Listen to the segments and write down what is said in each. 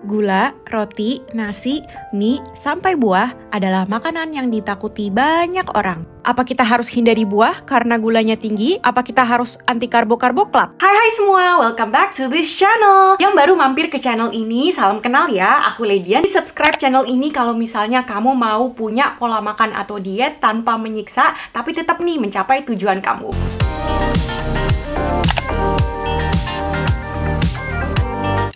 Gula, roti, nasi, mie, sampai buah adalah makanan yang ditakuti banyak orang. Apa kita harus hindari buah karena gulanya tinggi? Apa kita harus anti karbo-karbo club? Hai semua, welcome back to this channel. Yang baru mampir ke channel ini, salam kenal ya, aku Ledian. Di subscribe channel ini kalau misalnya kamu mau punya pola makan atau diet tanpa menyiksa, tapi tetap nih mencapai tujuan kamu.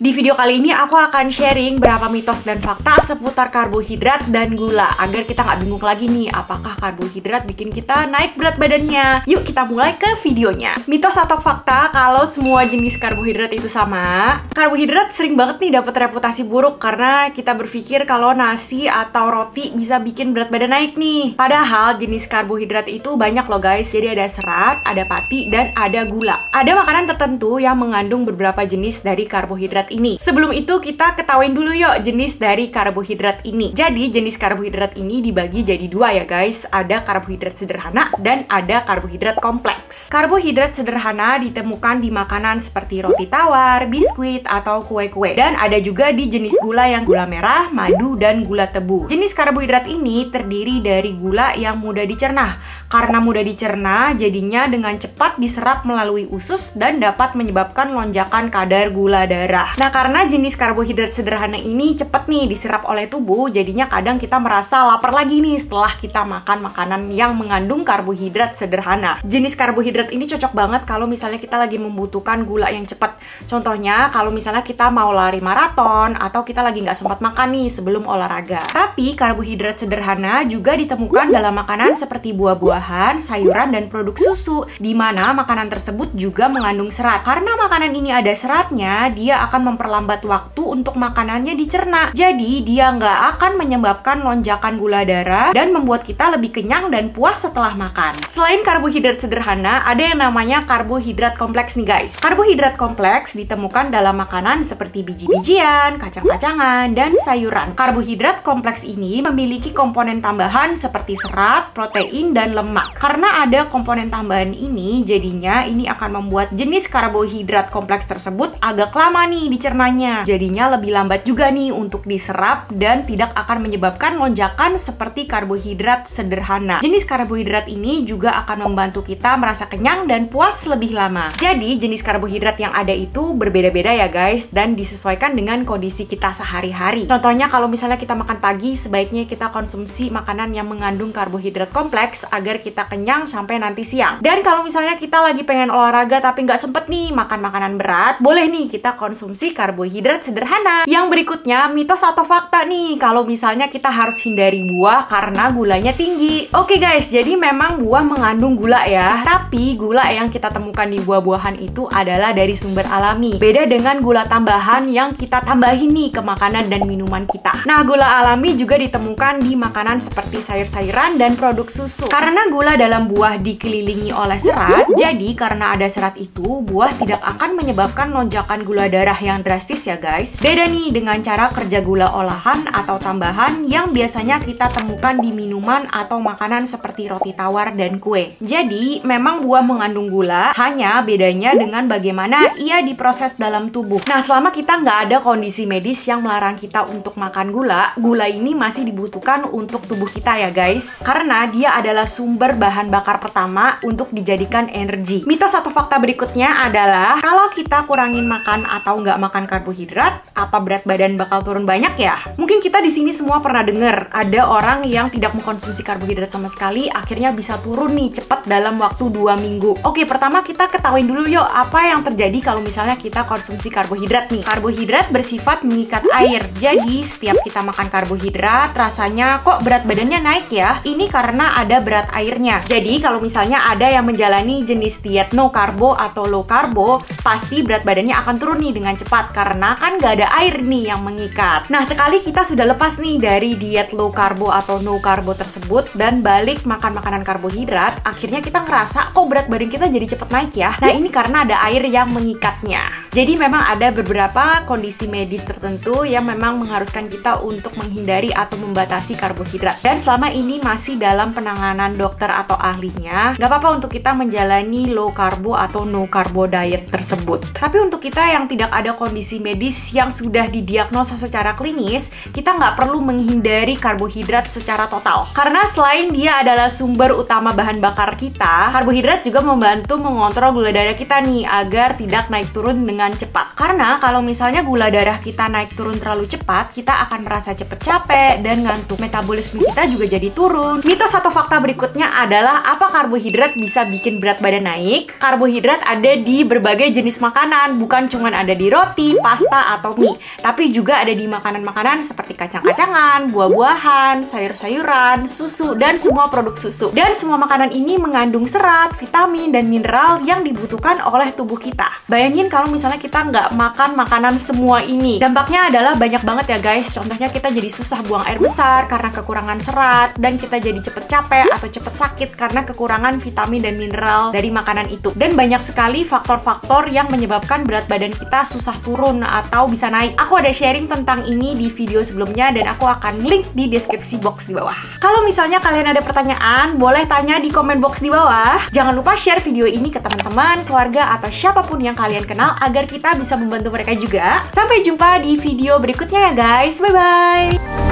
Di video kali ini aku akan sharing berapa mitos dan fakta seputar karbohidrat dan gula agar kita nggak bingung lagi nih apakah karbohidrat bikin kita naik berat badannya. Yuk kita mulai ke videonya. Mitos atau fakta kalau semua jenis karbohidrat itu sama? Karbohidrat sering banget nih dapat reputasi buruk karena kita berpikir kalau nasi atau roti bisa bikin berat badan naik nih. Padahal jenis karbohidrat itu banyak loh guys. Jadi ada serat, ada pati, dan ada gula. Ada makanan tertentu yang mengandung beberapa jenis dari karbohidrat ini. Sebelum itu kita ketahuin dulu yuk jenis dari karbohidrat ini. Jadi jenis karbohidrat ini dibagi jadi dua ya guys. Ada karbohidrat sederhana dan ada karbohidrat kompleks. Karbohidrat sederhana ditemukan di makanan seperti roti tawar, biskuit, atau kue-kue. Dan ada juga di jenis gula yang gula merah, madu, dan gula tebu. Jenis karbohidrat ini terdiri dari gula yang mudah dicerna. Karena mudah dicerna, jadinya dengan cepat diserap melalui usus dan dapat menyebabkan lonjakan kadar gula darah. Nah, karena jenis karbohidrat sederhana ini cepat nih diserap oleh tubuh, jadinya kadang kita merasa lapar lagi nih setelah kita makan makanan yang mengandung karbohidrat sederhana. Jenis karbohidrat ini cocok banget kalau misalnya kita lagi membutuhkan gula yang cepat. Contohnya, kalau misalnya kita mau lari maraton atau kita lagi nggak sempat makan nih sebelum olahraga. Tapi karbohidrat sederhana juga ditemukan dalam makanan seperti buah-buahan, sayuran, dan produk susu, di mana makanan tersebut juga mengandung serat. Karena makanan ini ada seratnya, dia akan memperlambat waktu untuk makanannya dicerna. Jadi dia nggak akan menyebabkan lonjakan gula darah dan membuat kita lebih kenyang dan puas setelah makan. Selain karbohidrat sederhana, ada yang namanya karbohidrat kompleks nih guys. Karbohidrat kompleks ditemukan dalam makanan seperti biji-bijian, kacang-kacangan, dan sayuran. Karbohidrat kompleks ini memiliki komponen tambahan seperti serat, protein, dan lemak. Karena ada komponen tambahan ini, jadinya ini akan membuat jenis karbohidrat kompleks tersebut agak lama nih dicernanya. Jadinya lebih lambat juga nih untuk diserap dan tidak akan menyebabkan lonjakan seperti karbohidrat sederhana. Jenis karbohidrat ini juga akan membantu kita merasa kenyang dan puas lebih lama. Jadi jenis karbohidrat yang ada itu berbeda-beda ya guys, dan disesuaikan dengan kondisi kita sehari-hari. Contohnya kalau misalnya kita makan pagi, sebaiknya kita konsumsi makanan yang mengandung karbohidrat kompleks agar kita kenyang sampai nanti siang. Dan kalau misalnya kita lagi pengen olahraga tapi nggak sempet nih makan makanan berat, boleh nih kita konsumsi karbohidrat sederhana. Yang berikutnya, mitos atau fakta nih kalau misalnya kita harus hindari buah karena gulanya tinggi. Oke guys, jadi memang buah mengandung gula ya, tapi gula yang kita temukan di buah-buahan itu adalah dari sumber alami. Beda dengan gula tambahan yang kita tambahin nih ke makanan dan minuman kita. Nah, gula alami juga ditemukan di makanan seperti sayur-sayuran dan produk susu. Karena gula dalam buah dikelilingi oleh serat, jadi karena ada serat itu, buah tidak akan menyebabkan lonjakan gula darah yang drastis ya guys. Beda nih dengan cara kerja gula olahan atau tambahan yang biasanya kita temukan di minuman atau makanan seperti roti tawar dan kue. Jadi memang buah mengandung gula, hanya bedanya dengan bagaimana ia diproses dalam tubuh. Nah, selama kita nggak ada kondisi medis yang melarang kita untuk makan gula, gula ini masih dibutuhkan untuk tubuh kita ya guys, karena dia adalah sumber bahan bakar pertama untuk dijadikan energi. Mitos atau fakta berikutnya adalah kalau kita kurangin makan atau nggak makan karbohidrat, apa berat badan bakal turun banyak ya? Mungkin kita di sini semua pernah dengar ada orang yang tidak mengkonsumsi karbohidrat sama sekali, akhirnya bisa turun nih cepat dalam waktu 2 minggu. Oke, pertama kita ketahuin dulu yuk apa yang terjadi kalau misalnya kita konsumsi karbohidrat nih. Karbohidrat bersifat mengikat air. Jadi setiap kita makan karbohidrat, rasanya kok berat badannya naik ya? Ini karena ada berat airnya. Jadi kalau misalnya ada yang menjalani jenis diet no karbo atau low karbo, pasti berat badannya akan turun nih dengan cepat karena kan nggak ada air nih yang mengikat. Nah, sekali kita sudah lepas nih dari diet low carbo atau no carbo tersebut dan balik makan makanan karbohidrat, akhirnya kita ngerasa kok berat badan kita jadi cepet naik ya. Nah ini karena ada air yang mengikatnya. Jadi memang ada beberapa kondisi medis tertentu yang memang mengharuskan kita untuk menghindari atau membatasi karbohidrat. Dan selama ini masih dalam penanganan dokter atau ahlinya, nggak apa-apa untuk kita menjalani low carbo atau no carbo diet tersebut. Tapi untuk kita yang tidak ada kondisi medis yang sudah didiagnosa secara klinis, kita nggak perlu menghindari karbohidrat secara total. Karena selain dia adalah sumber utama bahan bakar kita, karbohidrat juga membantu mengontrol gula darah kita nih agar tidak naik turun dengan cepat. Karena kalau misalnya gula darah kita naik turun terlalu cepat, kita akan merasa cepet capek dan ngantuk. Metabolisme kita juga jadi turun. Mitos atau fakta berikutnya adalah apa karbohidrat bisa bikin berat badan naik? Karbohidrat ada di berbagai jenis makanan, bukan cuma ada di roti, pasta, atau mie, tapi juga ada di makanan-makanan seperti kacang-kacangan, buah-buahan, sayur-sayuran, susu, dan semua produk susu. Dan semua makanan ini mengandung serat, vitamin, dan mineral yang dibutuhkan oleh tubuh kita. Bayangin kalau misalnya kita nggak makan makanan semua ini. Dampaknya adalah banyak banget ya guys. Contohnya kita jadi susah buang air besar karena kekurangan serat, dan kita jadi cepet capek atau cepet sakit karena kekurangan vitamin dan mineral dari makanan itu. Dan banyak sekali faktor-faktor yang menyebabkan berat badan kita susah turun atau bisa naik. Aku ada sharing tentang ini di video sebelumnya dan aku akan link di deskripsi box di bawah. Kalau misalnya kalian ada pertanyaan, boleh tanya di komen box di bawah. Jangan lupa share video ini ke teman-teman, keluarga, atau siapapun yang kalian kenal agar kita bisa membantu mereka juga. Sampai jumpa di video berikutnya ya guys. Bye-bye!